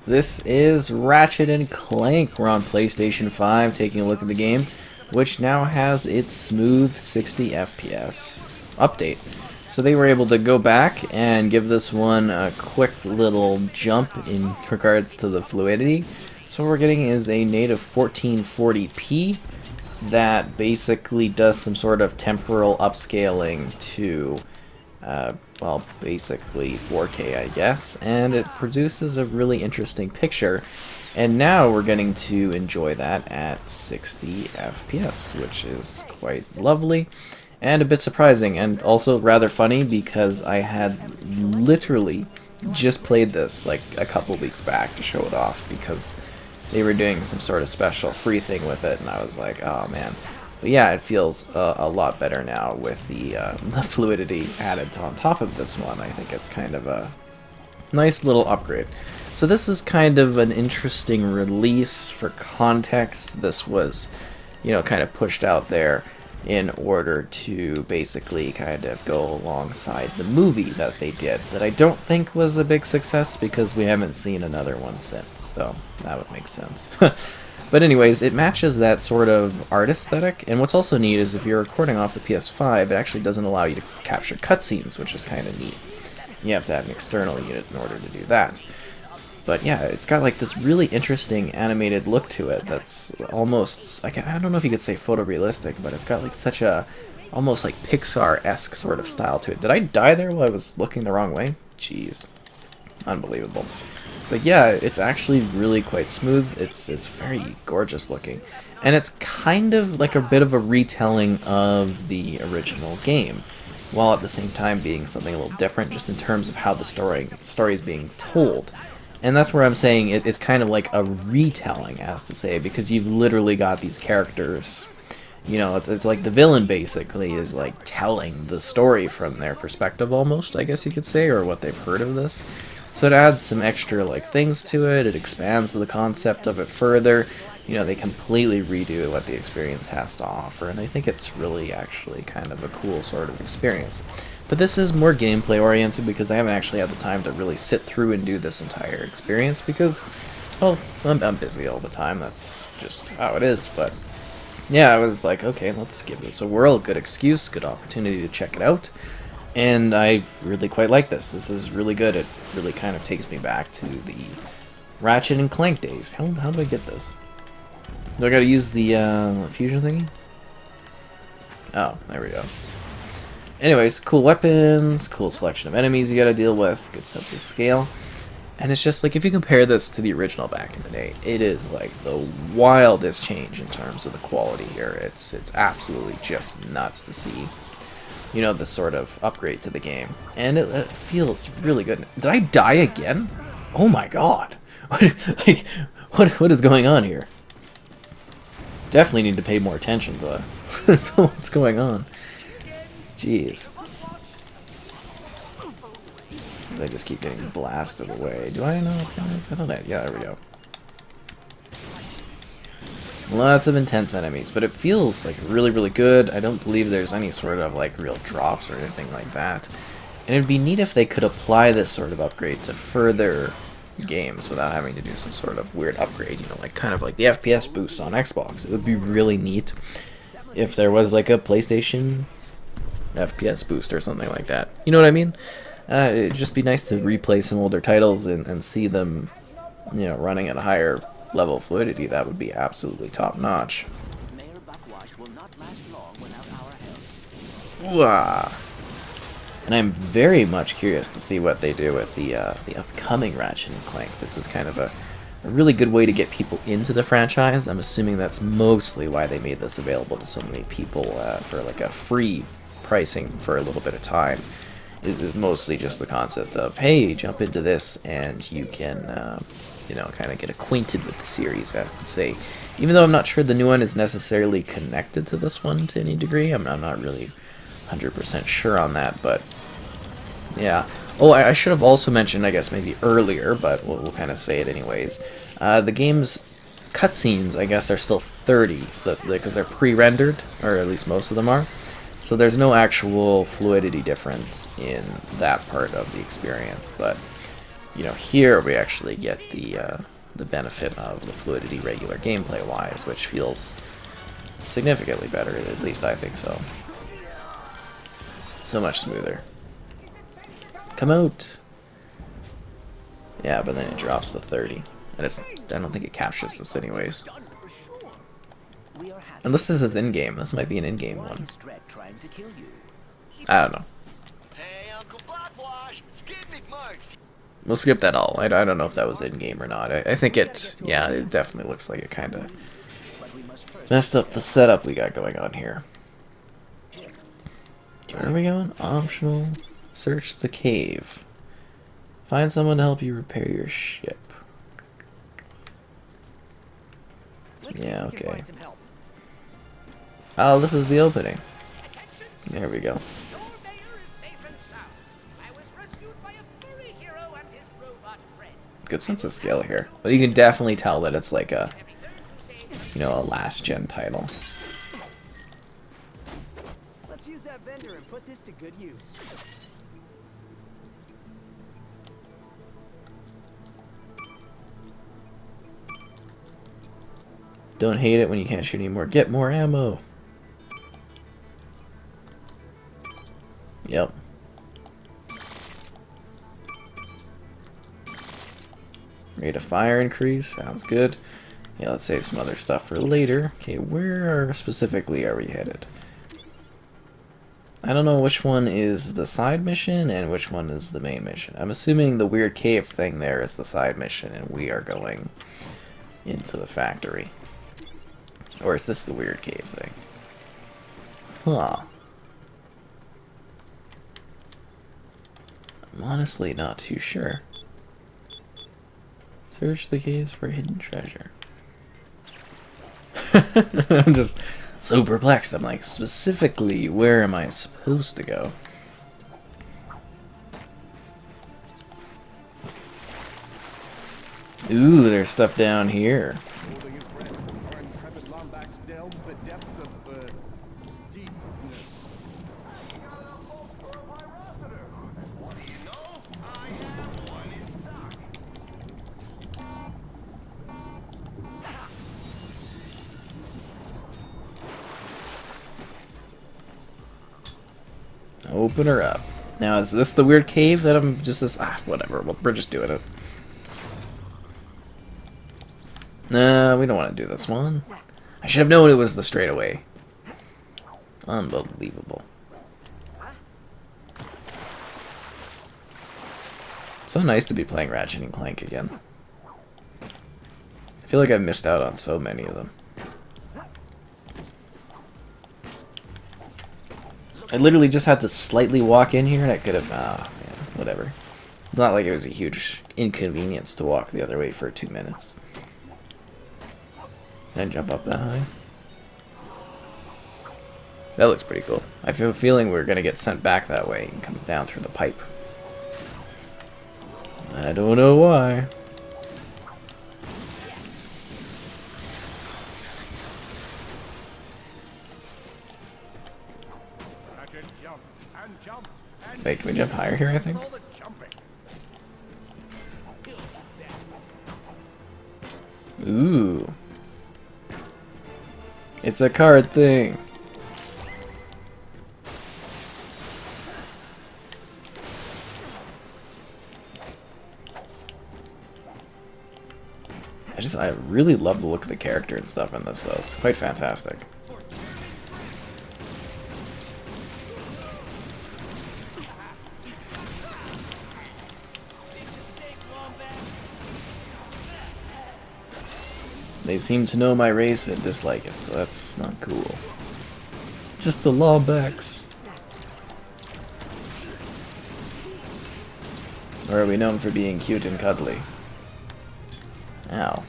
This is Ratchet and Clank. We're on PlayStation 5 taking a look at the game, which now has its smooth 60 FPS update. So they were able to go back and give this one a quick little jump in regards to the fluidity. So what we're getting is a native 1440p that basically does some sort of temporal upscaling to well, basically 4K, I guess, and it produces a really interesting picture. And now we're getting to enjoy that at 60 FPS, which is quite lovely and a bit surprising, and also rather funny because I had literally just played this like a couple weeks back to show it off because they were doing some sort of special free thing with it, and I was like, oh man. But yeah, it feels a lot better now with the fluidity added on top of this one. I think it's kind of a nice little upgrade. So this is kind of an interesting release. For context, this was, you know, kind of pushed out there in order to basically kind of go alongside the movie that they did, that I don't think was a big success because we haven't seen another one since, so that would make sense. But anyways, it matches that sort of art aesthetic, and what's also neat is if you're recording off the PS5, it actually doesn't allow you to capture cutscenes, which is kind of neat. You have to have an external unit in order to do that. But yeah, it's got like this really interesting animated look to it that's almost, like, I don't know if you could say photorealistic, but it's got like such a almost like Pixar-esque sort of style to it. Did I die there while I was looking the wrong way? Jeez. Unbelievable. But yeah, it's actually really quite smooth. It's very gorgeous looking. And it's kind of like a bit of a retelling of the original game, while at the same time being something a little different just in terms of how the story is being told. And that's where I'm saying it's kind of like a retelling, as to say, because you've literally got these characters. You know, it's like the villain basically is like telling the story from their perspective almost, I guess you could say, or what they've heard of this. So it adds some extra like things to it, it expands the concept of it further. You know, they completely redo what the experience has to offer, and I think it's really actually kind of a cool sort of experience. But this is more gameplay oriented because I haven't actually had the time to really sit through and do this entire experience because, well, I'm busy all the time, that's just how it is. But yeah, I was like, okay, let's give this a whirl, good excuse, good opportunity to check it out. And I really quite like this. This is really good. It really kind of takes me back to the Ratchet and Clank days. How do I get this? Do I gotta use the fusion thingy? Oh, there we go. Anyways, cool weapons, cool selection of enemies you gotta deal with, good sense of scale. And it's just like, if you compare this to the original back in the day, it is like the wildest change in terms of the quality here. It's absolutely just nuts to see, you know, this sort of upgrade to the game. And it feels really good. Did I die again? Oh my god. Like, what is going on here? Definitely need to pay more attention to what's going on. Jeez. I just keep getting blasted away. Do I know? I thought that. Yeah, there we go. Lots of intense enemies, but it feels like really, really good. I don't believe there's any sort of like real drops or anything like that. And it'd be neat if they could apply this sort of upgrade to further games without having to do some sort of weird upgrade, you know, like kind of like the FPS boost on Xbox. It would be really neat if there was like a PlayStation FPS boost or something like that. You know what I mean? It'd just be nice to replay some older titles and see them, you know, running at a higher level of fluidity. That would be absolutely top notch. And I'm very much curious to see what they do with the upcoming Ratchet and Clank. This is kind of a really good way to get people into the franchise. I'm assuming that's mostly why they made this available to so many people for like a free pricing for a little bit of time. It is mostly just the concept of, hey, jump into this and you can, you know, kind of get acquainted with the series, as to say. Even though I'm not sure the new one is necessarily connected to this one to any degree. I'm not really 100% sure on that, but yeah. Oh, I should have also mentioned, I guess, maybe earlier, but we'll kind of say it anyways. The game's cutscenes, I guess, are still 30, because they're pre-rendered, or at least most of them are. So there's no actual fluidity difference in that part of the experience, but you know, here we actually get the benefit of the fluidity regular gameplay-wise, which feels significantly better, at least I think so. So much smoother. Come out! Yeah, but then it drops to 30. And it's, I don't think it captures this anyways. Unless this is in-game. This might be an in-game one. I don't know. We'll skip that all. I don't know if that was in-game or not. I think it, yeah, it definitely looks like it kind of messed up the setup we got going on here. Okay, where are we going? Optional. Search the cave. Find someone to help you repair your ship. Yeah, okay. Oh, this is the opening. There we go. Good sense of scale here. But you can definitely tell that it's like a, you know, a last-gen title. Let's use that vendor and put this to good use. Don't hate it when you can't shoot anymore. Get more ammo. Yep. Rate of fire increase. Sounds good. Yeah, let's save some other stuff for later. Okay, where specifically are we headed? I don't know which one is the side mission and which one is the main mission. I'm assuming the weird cave thing there is the side mission and we are going into the factory. Or is this the weird cave thing? Huh. I'm honestly not too sure. Search the caves for hidden treasure. I'm just so perplexed. I'm like, specifically, where am I supposed to go? Ooh, there's stuff down here. Open her up. Now, is this the weird cave that I'm just this? Ah, whatever. We're just doing it. Nah, we don't want to do this one. I should have known it was the straightaway. Unbelievable. It's so nice to be playing Ratchet and Clank again. I feel like I've missed out on so many of them. I literally just had to slightly walk in here and I could have, man, whatever. It's not like it was a huge inconvenience to walk the other way for 2 minutes. Can I jump up that high? That looks pretty cool. I have a feeling we're going to get sent back that way and come down through the pipe. I don't know why. Wait, can we jump higher here, I think? Ooh. It's a card thing. I really love the look of the character and stuff in this, though. It's quite fantastic. They seem to know my race and dislike it, so that's not cool. Just the lawbacks. Or are we known for being cute and cuddly? Ow.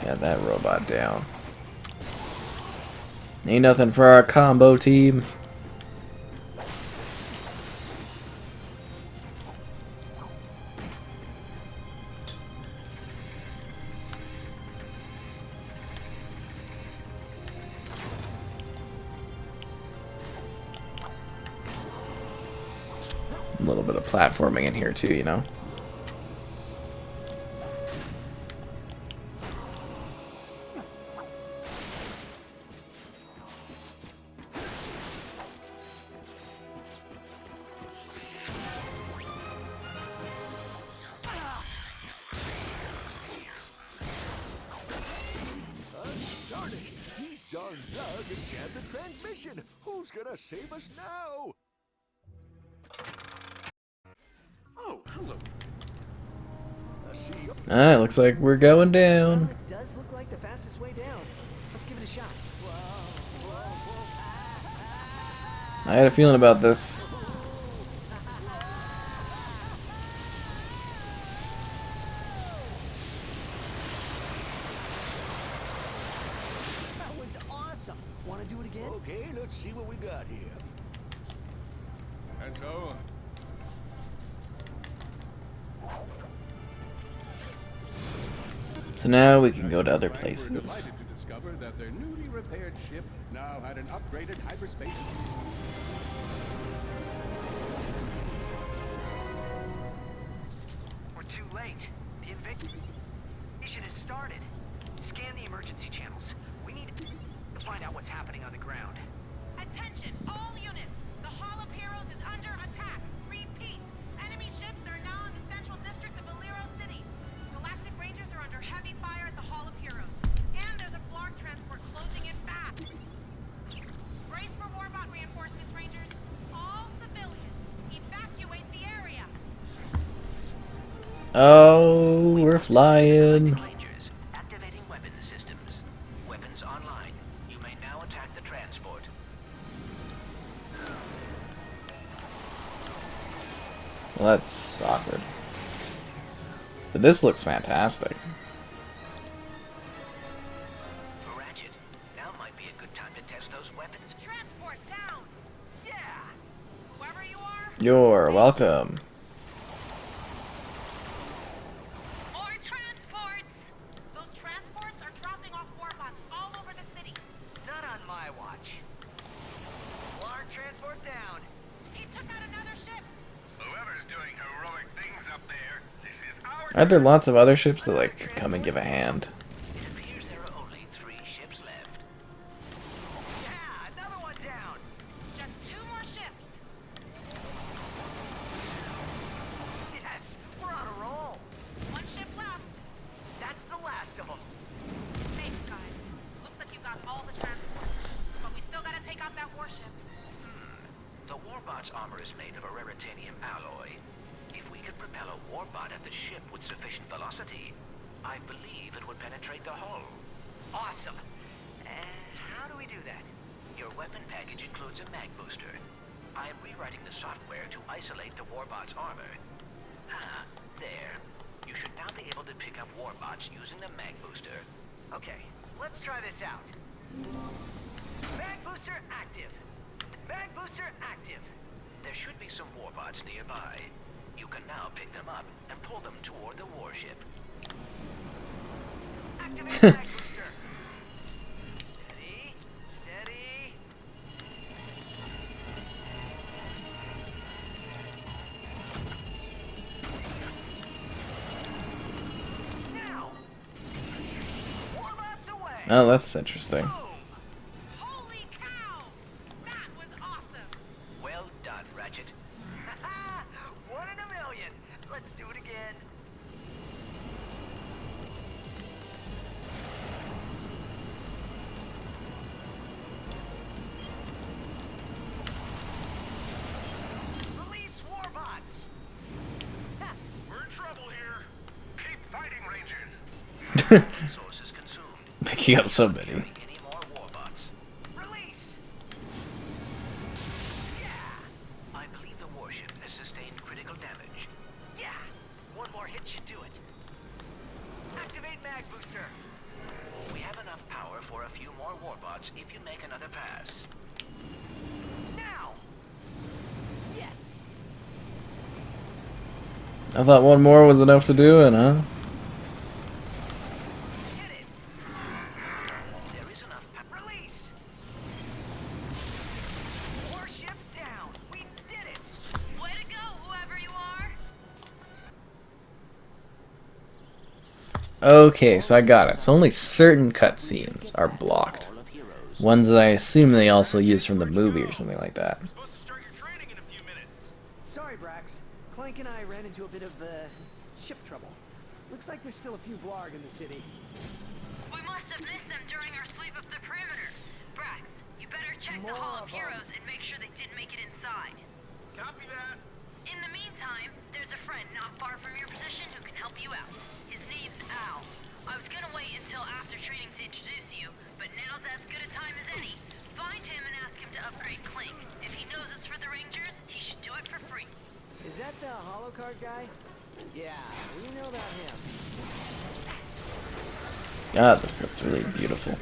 Got that robot down. Ain't nothing for our combo team. A little bit of platforming in here too, you know. Darn it! These darn bugs have jammed the transmission! Who's gonna save us now? Oh, hello. See you. Alright, looks like we're going down. It does look like the fastest way down. Let's give it a shot. I had a feeling about this. That was awesome. Want to do it again? Okay, let's see what we got here. And so, So now we can go to other Frank were places. delighted to discover that their newly repaired ship now had an upgraded hyperspace. We're too late. The invasion has started. Scan the emergency channels. We need to find out what's happening on the ground. Attention, all units! The Hall of Heroes is under attack. Repeat, enemy ships are now in the central district of Valero City. Galactic Rangers are under heavy fire at the Hall of Heroes. And there's a Blarg transport closing in fast. Brace for Warbot reinforcements, Rangers. All civilians, evacuate the area. Oh, we're flying. Rangers, activating weapons systems. Weapons online. You may now attack the transport. Well, that's awkward. But this looks fantastic. Ratchet, now might be a good time to test those weapons. Transport down. Yeah! Whoever you are, You're welcome. or transports. Those transports are dropping off warbots all over the city. Not on my watch. Large transport down. He took out another ship. Whoever's doing heroic things up there, this is our Aren't there lots of other ships that like could come and give a hand? It appears there are only 3 ships left. Yeah, another one down. Just 2 more ships. Yes, we're on a roll. 1 ship left. That's the last of them. Thanks, guys. Looks like you got all the transports. But we still gotta take out that warship. The Warbot's armor is made of a raritanium alloy. If we could propel a Warbot at the ship with sufficient velocity, I believe it would penetrate the hull. Awesome. And how do we do that? Your weapon package includes a mag booster. I am rewriting the software to isolate the Warbot's armor. Ah, there. You should now be able to pick up Warbots using the mag booster. Okay, let's try this out. Mag booster active. Mag booster active. There should be some Warbots nearby. You can now pick them up and pull them toward the warship. Activate mag booster. Steady, steady. Now. Warbots away. Oh, that's interesting. Boom. Holy cow! That was awesome. Well done, Ratchet. One in a million. Let's do it again. Release Warbots. We're in trouble here. Keep fighting, Rangers. Resources consumed. Picking up so many. Carrying any more Warbots. Release. Yeah. I believe the warship has sustained critical damage. Yeah. One more hit should do it. Activate mag booster. We have enough power for a few more Warbots if you make another pass. Now. Yes. I thought one more was enough to do it, huh? Hit it. There is enough power. Release. Warship down. We did it. Way to go, whoever Okay, so I got it. So only certain cutscenes are blocked. Ones that I assume they also use from the movie or something like that. Supposed to start your training in a few minutes. Sorry, Brax. Clank and I ran into a bit of, ship trouble. Looks like there's still a few blarg in the city. We must have missed them during our sweep of the perimeter. Brax, you better check the Hall of Heroes and make sure they didn't make it inside. Copy that. In the meantime, there's a friend not far from your position who can help you out. His name's Al. I was gonna wait until after training to introduce you, but now's as good a time as any. Find him and ask him to upgrade Clank. If he knows it's for the Rangers, he should do it for free. Is that the holocard guy? Yeah, we know about him. God, this looks really beautiful.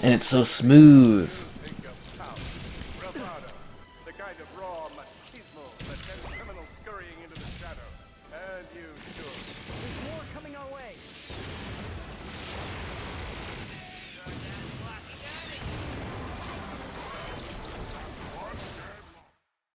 And it's so smooth. Think of power, bravado, the kind of raw machismo that sends criminals scurrying into the shadows.